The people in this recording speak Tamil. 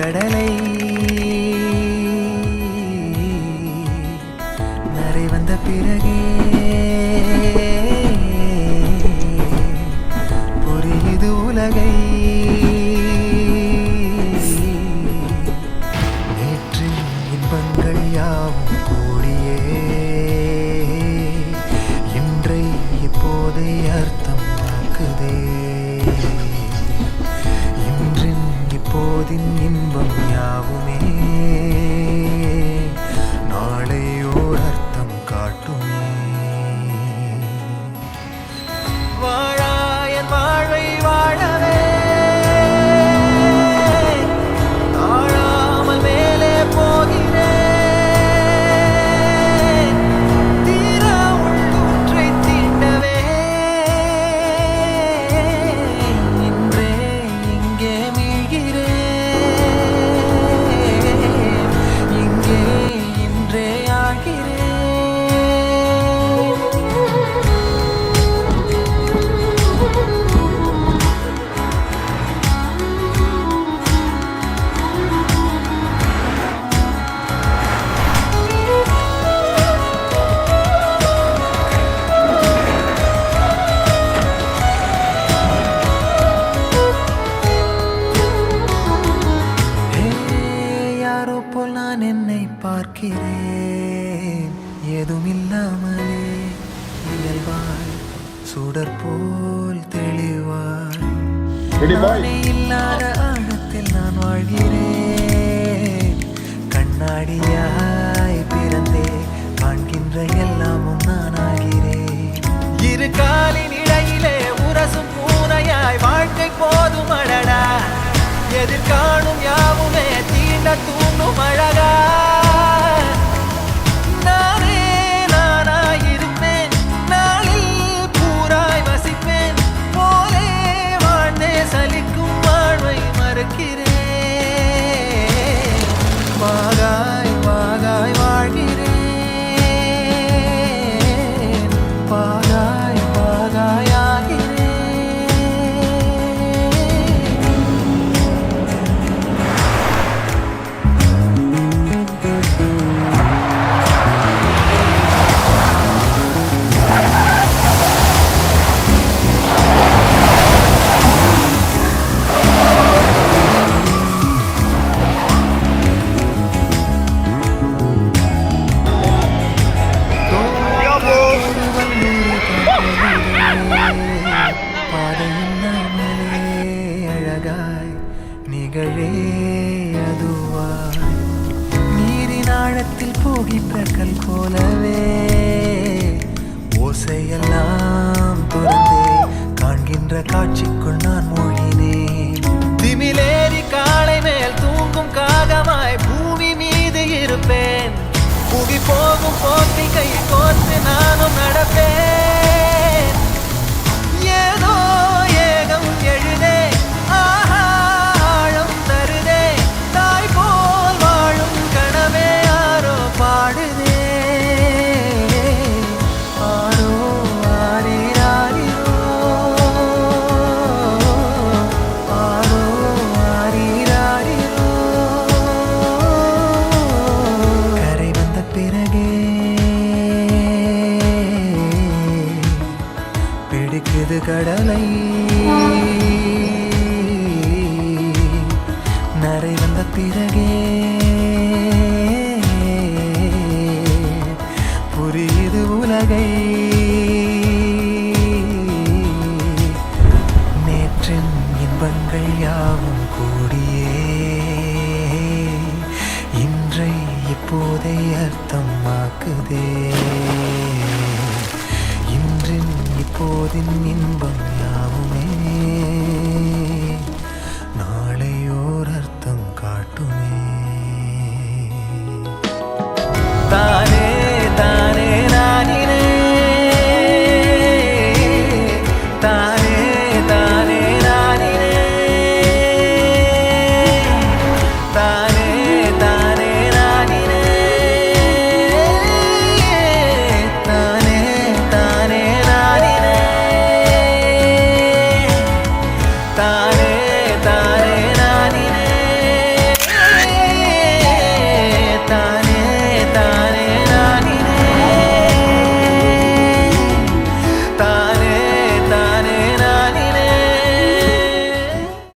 கடலை நரை வந்த பிறகே புரியுது உலகை. நேற்றின் இன்பங்கள் யாவும் கூடியே இன்றை இப்போதை அர்த்தம் ஆக்குதே. இன்றின் இப்போதின் இன்பம் யாவுமே நாளை ஓர் அர்த்தம் காட்டுமே. வாழாயன் வாழ்வை வாழவே தாழாமல் மேலே போகிறேன். தீரா உள்ளூற்றை தீண்டவே இன்றே இங்கே மீழ்கிறேன். இங்கே இன்றே ஆகிறேன். யாரோ போல் நான் என்னை பார்க்கிறேன். ஏதுமில்லாமலே இயல்பாய் சுடர் போல் தெளிவாய் நானே இல்லாத ஆழத்தில் நான் வாழ்கிறேன். கண்ணாடியாய் பிறந்தே காண்கின்ற எல்லாமும் நான் ஆகிறேன். இரு காலின் இடையிலே உரசும் பூனையாய் வாழ்க்கை போதும் அடடா. எதிர்காணும் யாவுமே தீண்ட தூண்டும் அழகா. நானே நானாயிருப்பேன். நாளில் பூராய் வசிப்பேன். போலே வாழ்ந்தே சலிக்கும் வாழ்வை மறுக்கிறேன். வாகாய் வாகாய் வாழ்கிறேன். வாகாய் வாகாய் ஆகிறேன். பாதையில்லாமலே அழகாய் நிகழே அதுவாய் நீரின் ஆழத்தில் போகின்ற கல் போலவே ஓசையெல்லாம் துறந்தே காண்கின்ற காட்சிக்குள் நான் மூழ்கினேன். திமிலேறி காலை மேல் தூங்கும் காகமாய் பூமி மீது இருப்பேன். புவி போகும் போக்கில் கை கோர்த்து நானும் நடப்பேன். ஏதோ ஏகம் எழுதே ஆஹா ஆழம் தருதே. தாய் போல் வாழும் கனவே யாரோ பாடுதே. ஆரோ ஆரீராரிரோ ஆரோ ஆரீராரிரோ. கரை வந்த பிறகே பிடிக்குது கடலை நரை வந்த பிறகே புரியுது உலகை. நேற்றின் இன்பங்கள் யாவும் கூடியே இன்றை இப்போதை அர்த்தம் ஆக்குதே. இன்றின் இப்போதின் இன்பம் யாவுமே நாளை ஓர் அர்த்தம் காட்டுமே. தானே தானே நானினே தானே தானே நானினே தானே தானே நானினே தானே தானே நானினே.